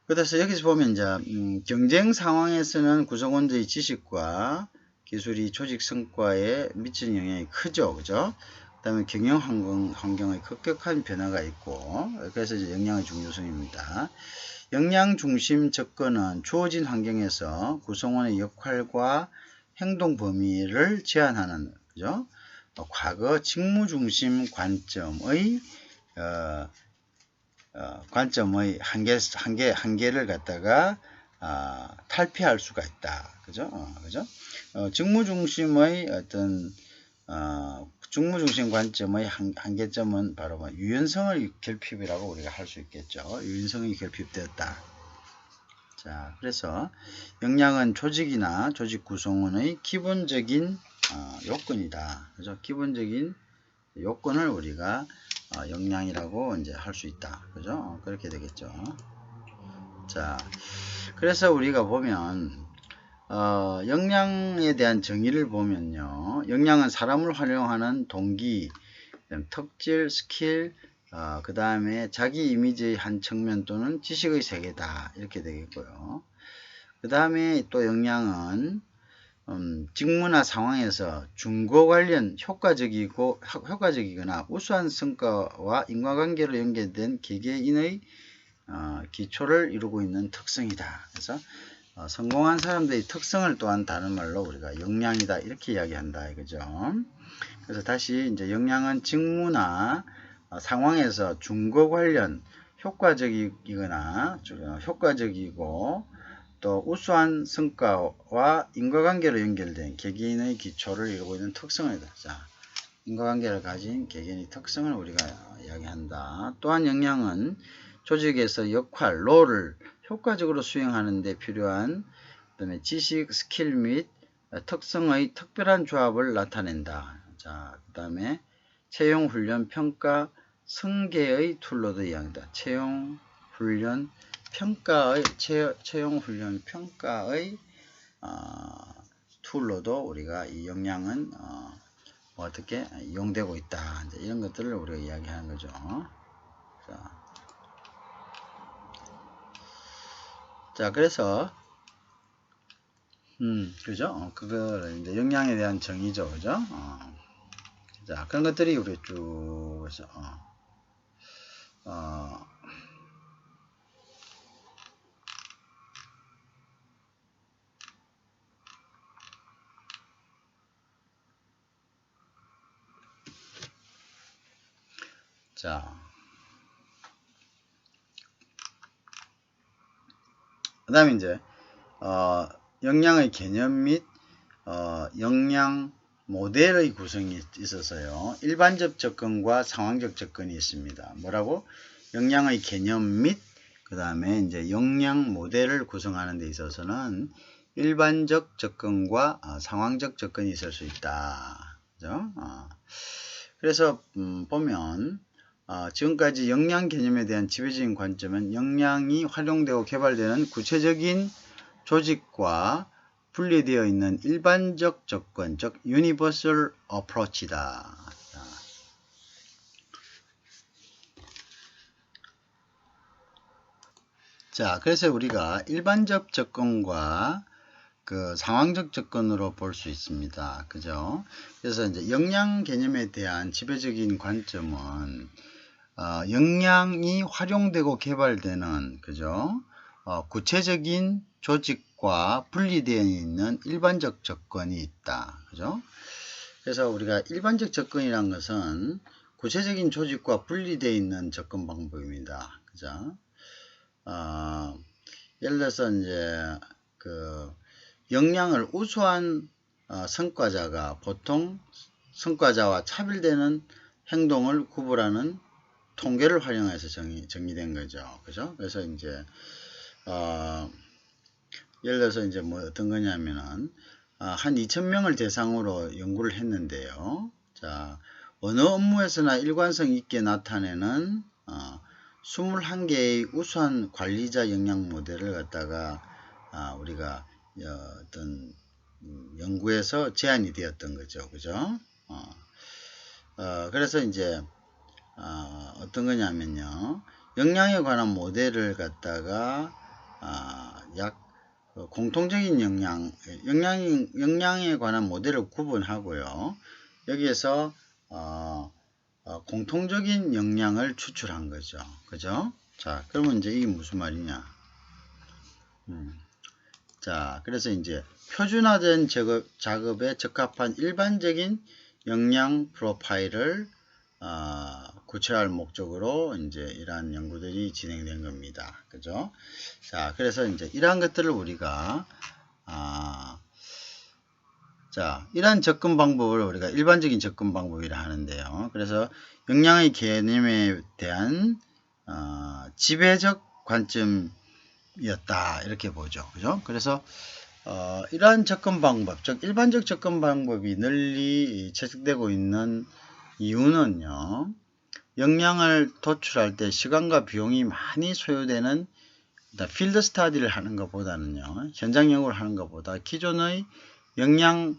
그래서 여기서 보면 이제 경쟁 상황에서는 구성원들의 지식과 기술이 조직 성과에 미치는 영향이 크죠. 그죠? 그 다음에 경영 환경의 급격한 변화가 있고, 그래서 이제 역량의 중요성입니다. 역량 중심 접근은 주어진 환경에서 구성원의 역할과 행동 범위를 제한하는, 그죠? 과거 직무 중심 관점의 한계를 갖다가 탈피할 수가 있다. 그죠? 그죠? 직무 중심의 직무 중심 관점의 한계점은 바로 유연성의 결핍이라고 우리가 할 수 있겠죠. 유연성이 결핍되었다. 자, 그래서 역량은 조직이나 조직 구성원의 기본적인 요건이다. 그죠? 기본적인 요건을 우리가 역량이라고 이제 할 수 있다. 그죠? 그렇게 되겠죠. 자, 그래서 우리가 보면 역량에 대한 정의를 보면요, 역량은 사람을 활용하는 동기, 특질, 스킬, 그 다음에 자기 이미지의 한 측면 또는 지식의 세계다. 이렇게 되겠고요. 그 다음에 또 역량은 직무나 상황에서 중거 관련 효과적이거나 우수한 성과와 인과관계로 연결된 개개인의 기초를 이루고 있는 특성이다. 그래서 성공한 사람들의 특성을 또한 다른 말로 우리가 역량이다. 이렇게 이야기한다. 이거죠. 그래서 다시 이제 역량은 직무나 상황에서 중거 관련 효과적이거나 효과적이고 또 우수한 성과와 인과관계로 연결된 개개인의 기초를 이루고 있는 특성이다. 자, 인과관계를 가진 개개인의 특성을 우리가 이야기한다. 또한 역량은 조직에서 역할, 롤을 효과적으로 수행하는 데 필요한 그다음에 지식, 스킬 및 특성의 특별한 조합을 나타낸다. 자, 그 다음에 채용, 훈련, 평가, 승계의 툴로도 이야기한다. 채용, 훈련, 평가의 툴로도 우리가 이 역량은 어떻게 이용되고 있다. 이제 이런 것들을 우리가 이야기하는 거죠. 자, 그래서 그죠? 그거를 이제 역량에 대한 정의죠, 그죠? 자, 그런 것들이 우리 쭉 그죠? 자, 그 다음에 이제 역량의 개념 및 역량 모델의 구성이 있어서요. 일반적 접근과 상황적 접근이 있습니다. 뭐라고? 역량의 개념 및 그 다음에 이제 역량 모델을 구성하는 데 있어서는 일반적 접근과 상황적 접근이 있을 수 있다. 그죠? 그래서 보면 지금까지 역량 개념에 대한 지배적인 관점은 역량이 활용되고 개발되는 구체적인 조직과 분리되어 있는 일반적 접근, 즉 Universal Approach이다. 자, 그래서 우리가 일반적 접근과 그 상황적 접근으로 볼 수 있습니다. 그죠? 그래서 이제 역량 개념에 대한 지배적인 관점은 역량이 활용되고 개발되는 그죠? 구체적인 조직과 분리되어 있는 일반적 접근이 있다. 그죠? 그래서 우리가 일반적 접근이란 것은 구체적인 조직과 분리되어 있는 접근 방법입니다. 그죠? 예를 들어서 이제 그 역량을 우수한 성과자가 보통 성과자와 차별되는 행동을 구분하는 통계를 활용해서 정의된 거죠. 그죠? 그래서 이제 예를 들어서 이제 뭐 어떤 거냐면은 한 2,000명을 대상으로 연구를 했는데요. 자, 어느 업무에서나 일관성 있게 나타내는 21개의 우수한 관리자 역량 모델을 갖다가 우리가 어떤 연구에서 제안이 되었던 거죠. 그죠? 그래서 이제 어떤 거냐면요. 역량에 관한 모델을 갖다가 공통적인 역량에 관한 모델을 구분하고요. 여기에서 공통적인 역량을 추출한 거죠. 그죠? 자, 그러면 이제 이게 무슨 말이냐? 자, 그래서 이제 표준화된 작업에 적합한 일반적인 역량 프로파일을 구체화할 목적으로 이제 이러한 연구들이 진행된 겁니다. 그죠? 자, 그래서 이제 이러한 것들을 우리가 자, 이러한 접근 방법을 우리가 일반적인 접근 방법이라 하는데요. 그래서 역량의 개념에 대한 지배적 관점이었다 이렇게 보죠. 그죠? 그래서 이러한 접근 방법, 즉 일반적 접근 방법이 널리 채택되고 있는 이유는요. 역량을 도출할 때 시간과 비용이 많이 소요되는 필드 스터디를 하는 것보다는요. 현장 연구를 하는 것보다 기존의 역량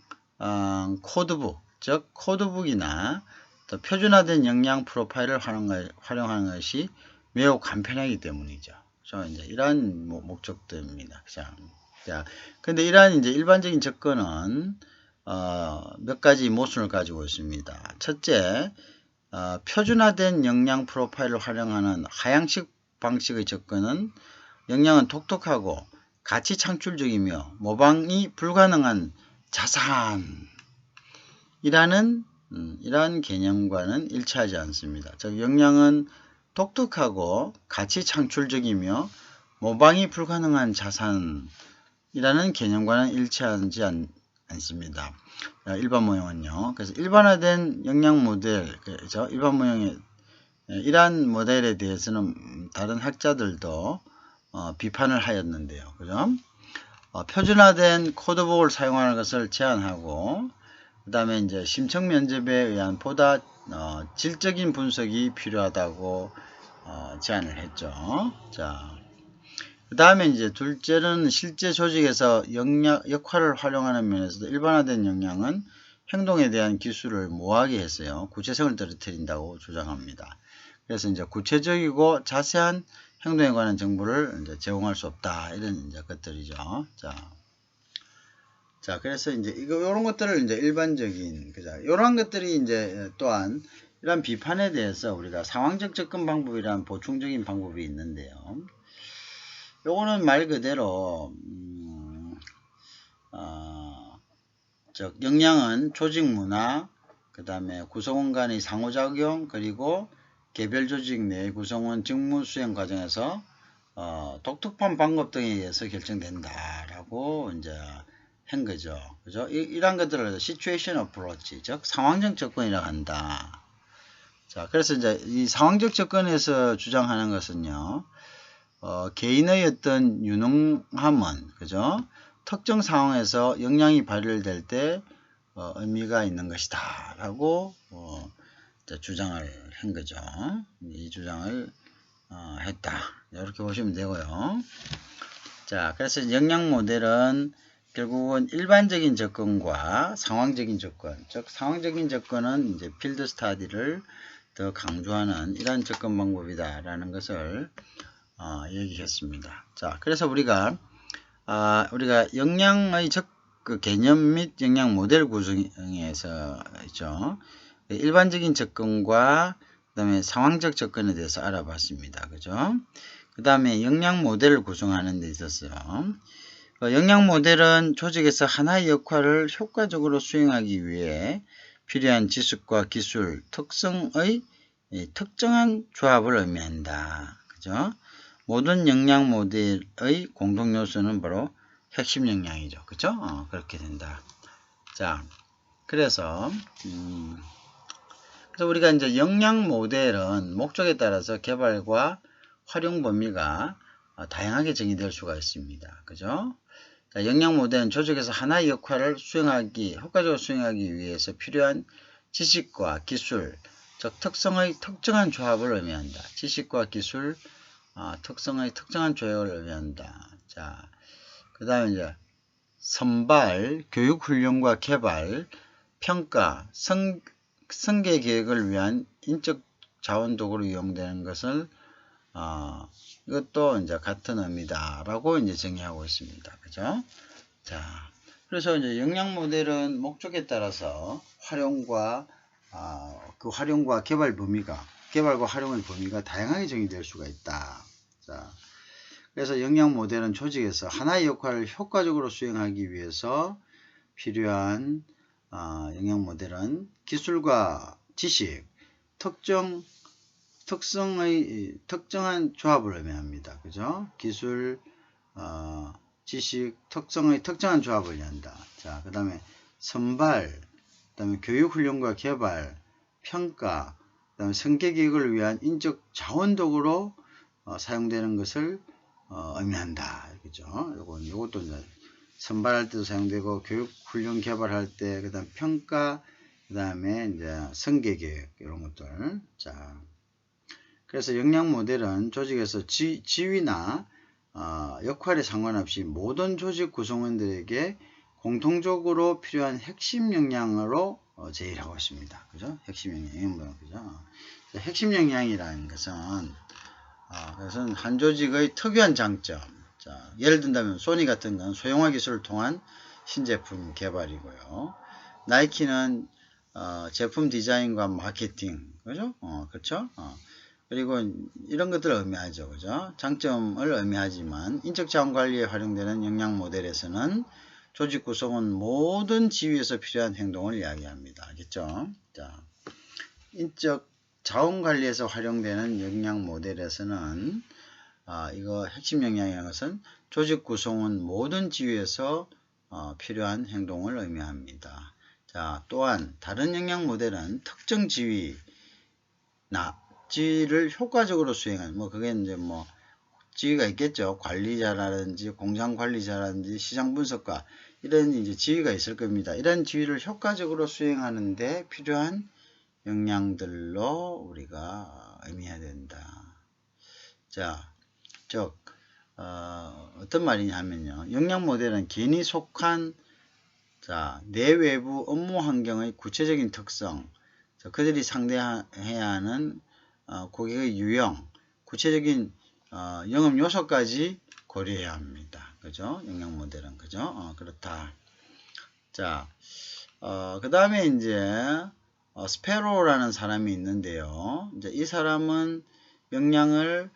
코드북, 즉 코드북이나 또 표준화된 역량 프로파일을 활용하는 것이 매우 간편하기 때문이죠. 그래서 이제 이러한 목적들입니다. 자, 근데 이러한 이제 일반적인 접근은 몇 가지 모순을 가지고 있습니다. 첫째, 표준화된 역량 프로파일을 활용하는 하향식 방식의 접근은 역량은 독특하고 가치 창출적이며 모방이 불가능한 자산이라는 이러한 개념과는 일치하지 않습니다. 즉 역량은 독특하고 가치 창출적이며 모방이 불가능한 자산이라는 개념과는 일치하지 않습니다. 일반 모형은요. 그래서 일반화된 역량 모델, 그죠? 일반 모형의 이러한 모델에 대해서는 다른 학자들도 비판을 하였는데요. 그죠? 표준화된 코드북을 사용하는 것을 제한하고, 그 다음에 이제 심층 면접에 의한 보다 질적인 분석이 필요하다고 제안을 했죠. 자, 그 다음에 이제 둘째는 실제 조직에서 역할을 활용하는 면에서도 일반화된 역량은 행동에 대한 기술을 모호하게 했어요. 구체성을 떨어뜨린다고 주장합니다. 그래서 이제 구체적이고 자세한 행동에 관한 정보를 이제 제공할 수 없다. 이런 이제 것들이죠. 자, 그래서 이제 이런 것들을 이제 일반적인, 그죠? 이런 것들이 이제 또한 이런 비판에 대해서 우리가 상황적 접근 방법이란 보충적인 방법이 있는데요. 요거는 말 그대로, 역량은 조직 문화, 그 다음에 구성원 간의 상호작용, 그리고 개별 조직 내 구성원 직무 수행 과정에서 독특한 방법 등에 의해서 결정된다라고 이제 한 거죠. 그죠? 이런 것들을 situation approach, 즉 상황적 접근이라고 한다. 자, 그래서 이제 이 상황적 접근에서 주장하는 것은요, 개인의 어떤 유능함은, 그죠? 특정 상황에서 역량이 발휘될 때 의미가 있는 것이다 라고 주장을 한 거죠. 이 주장을 했다. 이렇게 보시면 되고요. 자, 그래서 역량 모델은 결국은 일반적인 접근과 상황적인 접근, 즉 상황적인 접근은 이제 필드 스타디를 더 강조하는 이러한 접근 방법이다라는 것을 얘기했습니다. 자, 그래서 우리가 역량의 그 개념 및 역량 모델 구성에서 있죠. 일반적인 접근과 그다음에 상황적 접근에 대해서 알아봤습니다. 그죠? 그 다음에 역량 모델을 구성하는 데 있어서 역량 모델은 조직에서 하나의 역할을 효과적으로 수행하기 위해 필요한 지식과 기술, 특성의 특정한 조합을 의미한다. 그죠? 모든 역량 모델의 공동 요소는 바로 핵심 역량이죠. 그죠? 그렇게 된다. 자, 그래서 우리가 이제 역량 모델은 목적에 따라서 개발과 활용 범위가 다양하게 정의될 수가 있습니다. 그죠? 자, 역량 모델은 조직에서 하나의 역할을 효과적으로 수행하기 위해서 필요한 지식과 기술, 즉 특성의 특정한 조합을 의미한다. 지식과 기술, 특성의 특정한 조합을 의미한다. 자, 그 다음에 이제 선발, 교육 훈련과 개발, 평가, 승계 계획을 위한 인적 자원 도구로 이용되는 것을 이것도 이제 같은 의미다라고 이제 정의하고 있습니다. 그죠? 자, 그래서 이제 역량 모델은 목적에 따라서 활용과 개발과 활용의 범위가 다양하게 정의될 수가 있다. 자, 그래서 역량 모델은 조직에서 하나의 역할을 효과적으로 수행하기 위해서 필요한 역량 모델은 기술과 지식, 특성의 특정한 조합을 의미합니다. 그죠? 기술, 지식, 특성의 특정한 조합을 의미한다. 자, 그 다음에 선발, 그 다음에 교육 훈련과 개발, 평가, 그 다음에 승계 계획을 위한 인적 자원 도구로 사용되는 것을 의미한다. 그죠? 요것도 이제 선발할 때도 사용되고, 교육 훈련 개발할 때, 그 다음 평가, 그 다음에 이제 승계 계획, 이런 것들. 자, 그래서 역량 모델은 조직에서 지위나 역할에 상관없이 모든 조직 구성원들에게 공통적으로 필요한 핵심 역량으로 제일하고 있습니다. 그죠? 핵심 역량. 그죠? 핵심 역량이라는 것은 그것은 한 조직의 특유한 장점. 자, 예를 든다면 소니 같은 건 소형화 기술을 통한 신제품 개발이고요. 나이키는 제품 디자인과 마케팅. 그죠? 그렇죠? 그리고 이런 것들을 의미하죠. 그죠? 장점을 의미하지만 인적 자원 관리에 활용되는 역량 모델에서는 조직 구성원 모든 지위에서 필요한 행동을 이야기합니다. 알겠죠? 자, 인적 자원 관리에서 활용되는 역량 모델에서는 이거 핵심 역량이라는 것은 조직 구성원 모든 지위에서 필요한 행동을 의미합니다. 자, 또한 다른 역량 모델은 특정 지위를 효과적으로 수행하는 그게 이제 지위가 있겠죠. 관리자라든지 공장 관리자라든지 시장 분석가 이런 이제 지위가 있을 겁니다. 이런 지위를 효과적으로 수행하는데 필요한 역량들로 우리가 의미해야 된다. 자, 즉 어떤 말이냐 하면요. 역량 모델은 개인이 속한 내외부 업무 환경의 구체적인 특성, 그들이 상대해야 하는 고객의 유형, 구체적인 영업 요소까지 고려해야 합니다. 그죠? 역량 모델은 그죠? 그렇다. 자, 그 다음에 이제 스페로라는 사람이 있는데요. 이제 이 사람은 역량을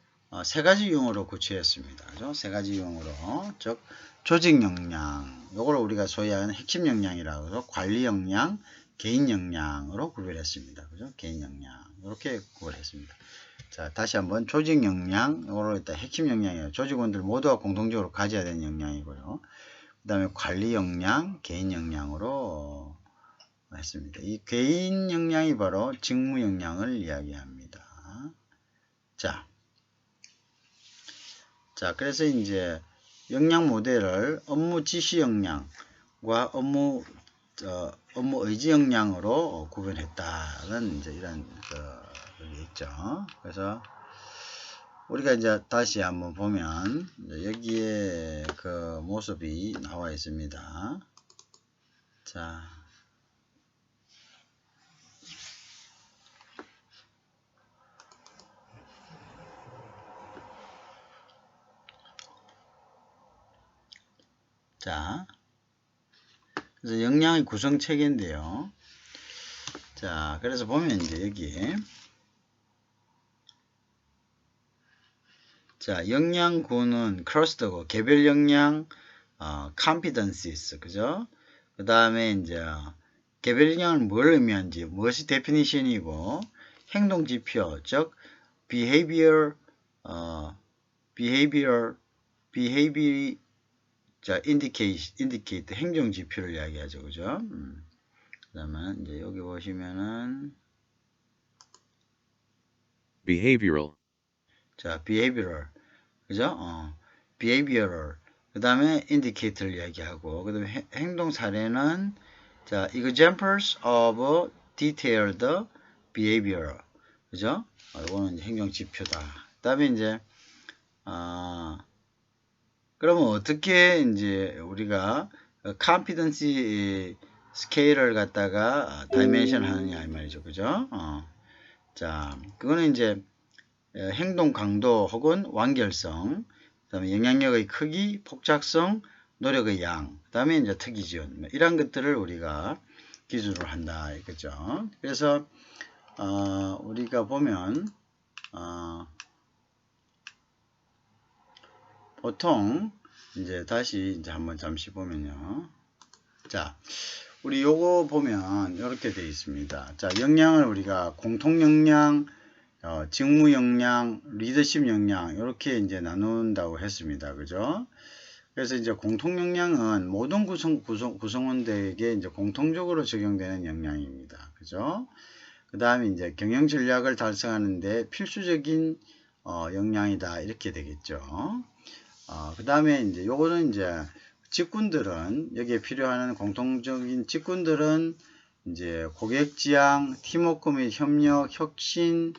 세 가지 유형으로 구체했습니다. 그죠? 세 가지 유형으로, 즉 조직 역량, 요걸 우리가 소위 하는 핵심 역량이라고 해서 관리 역량, 개인 역량으로 구별했습니다. 그죠? 개인 역량 이렇게 구별했습니다. 자, 다시 한번 조직 역량, 요거를 일단 핵심 역량이에요. 조직원들 모두가 공통적으로 가져야 되는 역량이고요. 그 다음에 관리 역량, 개인 역량으로 했습니다. 이 개인 역량이 바로 직무 역량을 이야기합니다. 자, 그래서 이제 역량 모델을 업무 지시 역량과 업무 의지 역량으로 구분했다는 이제 이런 그게 있죠. 그래서 우리가 이제 다시 한번 보면 여기에 그 모습이 나와 있습니다. 자, 그래서 역량의 구성 체계인데요. 자, 그래서 보면 이제 여기 역량군은 클러스터고 개별 역량, competencies, 그죠? 그 다음에 이제 개별 역량은 뭘 의미하는지, 무엇이 definition이고, 행동 지표, 즉 behavior indicate 행동 지표를 이야기하죠, 그죠? 그다음에 이제 여기 보시면은 behavioral, behavioral, 그죠? behavioral. 그다음에 indicator를 이야기하고, 그다음에 행동 사례는 examples of detailed behavior, 그죠? 이거는 행동 지표다. 그다음에 이제 그러면 어떻게 이제 우리가 competency 스케일을 갖다가 다이멘션 하느냐 이 말이죠, 그죠? 자, 그거는 이제 행동 강도 혹은 완결성, 그다음에 영향력의 크기, 폭작성, 노력의 양, 그다음에 이제 특이 지원, 이런 것들을 우리가 기준으로 한다, 이거죠. 그래서 우리가 보면 보통 이제 다시 이제 한번 잠시 보면요. 자, 우리 요거 보면 이렇게 되어 있습니다. 자, 역량을 우리가 공통 역량, 직무 역량, 리더십 역량 이렇게 이제 나눈다고 했습니다. 그죠? 그래서 이제 공통 역량은 모든 구성원들에게 이제 공통적으로 적용되는 역량입니다. 그죠? 그 다음에 이제 경영 전략을 달성하는데 필수적인 역량이다 이렇게 되겠죠. 그 다음에 이제 요거는 이제 직군들은 여기에 필요한 공통적인 직군들은 이제 고객 지향, 팀워크 및 협력, 혁신,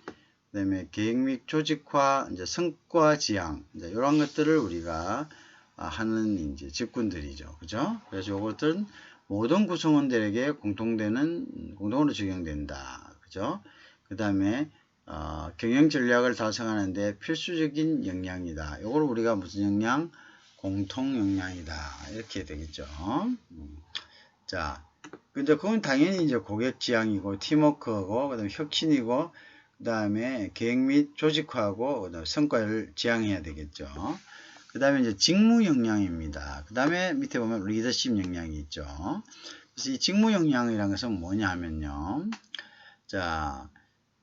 그다음에 계획 및 조직화, 이제 성과 지향, 이제 이런 것들을 우리가 하는 이제 직군들이죠, 그죠? 그래서 이것들은 모든 구성원들에게 공통으로 적용된다, 그죠? 그 다음에 경영 전략을 달성하는데 필수적인 역량이다. 이걸 우리가 무슨 역량? 공통 역량이다. 이렇게 되겠죠. 자, 근데 그건 당연히 이제 고객 지향이고, 팀워크하고, 그 다음에 혁신이고, 그 다음에 계획 및 조직화하고, 그 다음에 성과를 지향해야 되겠죠. 그 다음에 이제 직무 역량입니다. 그 다음에 밑에 보면 리더십 역량이 있죠. 그래서 이 직무 역량이라는 것은 뭐냐 하면요. 자,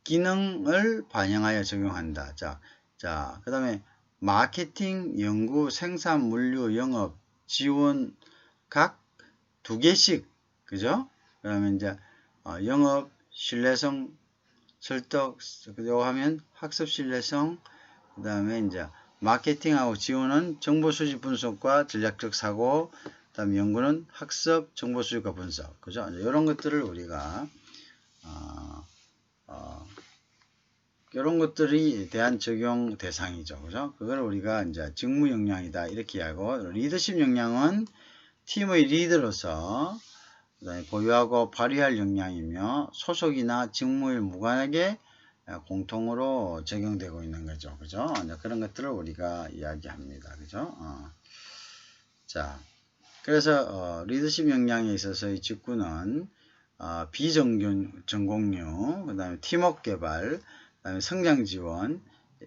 기능을 반영하여 적용한다. 자, 그 다음에 마케팅, 연구, 생산, 물류, 영업, 지원 각 2개씩, 그죠? 그 다음에 이제 영업, 신뢰성, 설득, 요거 하면 학습 신뢰성, 그 다음에 이제 마케팅하고 지원은 정보 수집 분석과 전략적 사고, 그 다음에 연구는 학습, 정보 수집과 분석, 그죠? 이런 것들을 우리가 이런 것들이 대한 적용 대상이죠, 그죠? 그걸 우리가 이제 직무 역량이다 이렇게 하고, 리더십 역량은 팀의 리더로서 보유하고 발휘할 역량이며 소속이나 직무에 무관하게 공통으로 적용되고 있는 거죠. 그죠? 그런 것들을 우리가 이야기합니다. 그죠? 자, 그래서 리더십 역량에 있어서의 직구는 비전공류, 그 다음에 팀워크 개발, 그 다음에 성장 지원,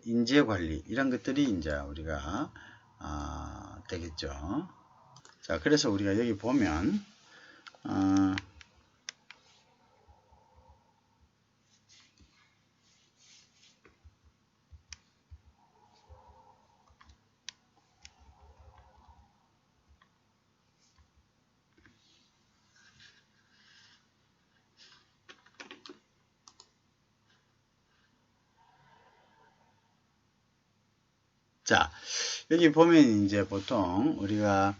인재 관리 이런 것들이 이제 우리가 되겠죠. 자, 그래서 우리가 여기 보면 자, 여기 보면 이제 보통 우리가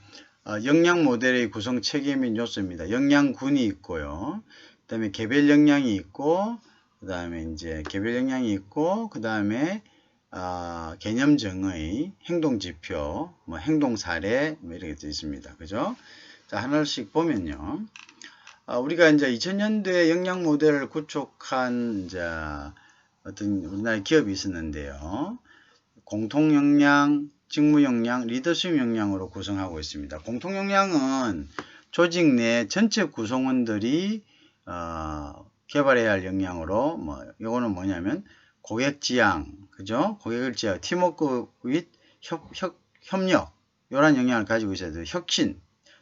역량 모델의 구성 체계 및 요소입니다. 역량군이 있고요. 그 다음에 개별 역량이 있고, 그 다음에 이제 개별 역량이 있고, 그 다음에 개념정의, 행동지표, 뭐 행동사례, 뭐 이렇게 되어 있습니다. 그죠? 자, 하나씩 보면요. 우리가 이제 2000년도에 역량 모델을 구축한 이제 어떤 우리나라의 기업이 있었는데요. 공통 역량, 직무 역량, 리더십 역량으로 구성하고 있습니다. 공통 역량은 조직 내 전체 구성원들이 개발해야 할 역량으로 요거는 뭐냐면 고객 지향, 그죠? 고객을 지향, 팀워크 및 협력 이런 역량을 가지고 있어야 돼요. 혁신,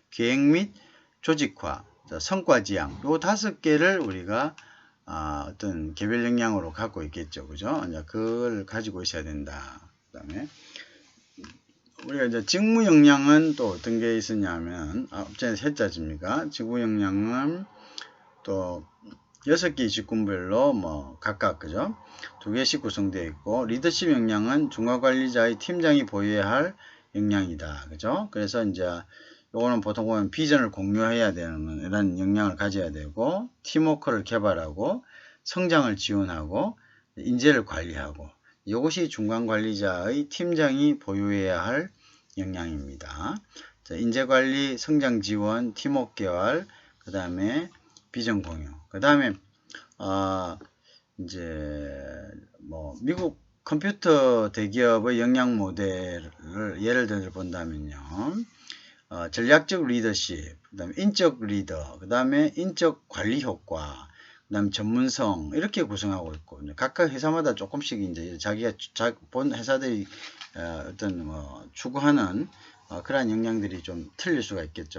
계획 및 조직화, 성과 지향 요 5개를 우리가 어떤 개별 역량으로 갖고 있겠죠. 그죠? 이제 그걸 가지고 있어야 된다. 그 다음에 우리가 이제 직무 역량은 또 어떤 게 있었냐면 업체에 세 자입니까? 직무 역량은 또 6개의 직군별로 각각 그죠? 2개씩 구성되어 있고, 리더십 역량은 중간관리자의 팀장이 보여야 할 역량이다. 그죠? 그래서 이제 요거는 보통 보면 비전을 공유해야 되는 이런 역량을 가져야 되고, 팀워크를 개발하고, 성장을 지원하고, 인재를 관리하고, 이것이 중간관리자의 팀장이 보유해야 할 역량입니다. 자, 인재관리, 성장지원, 팀워크 개발, 그 다음에 비전 공유. 그 다음에 이제 미국 컴퓨터 대기업의 역량 모델을 예를 들어 본다면요. 전략적 리더십, 그 다음에 인적 리더, 그 다음에 인적 관리 효과, 그 다음에 전문성, 이렇게 구성하고 있고, 각각 회사마다 조금씩 이제 자기가 본 회사들이 어떤 추구하는 그러한 역량들이 좀 틀릴 수가 있겠죠.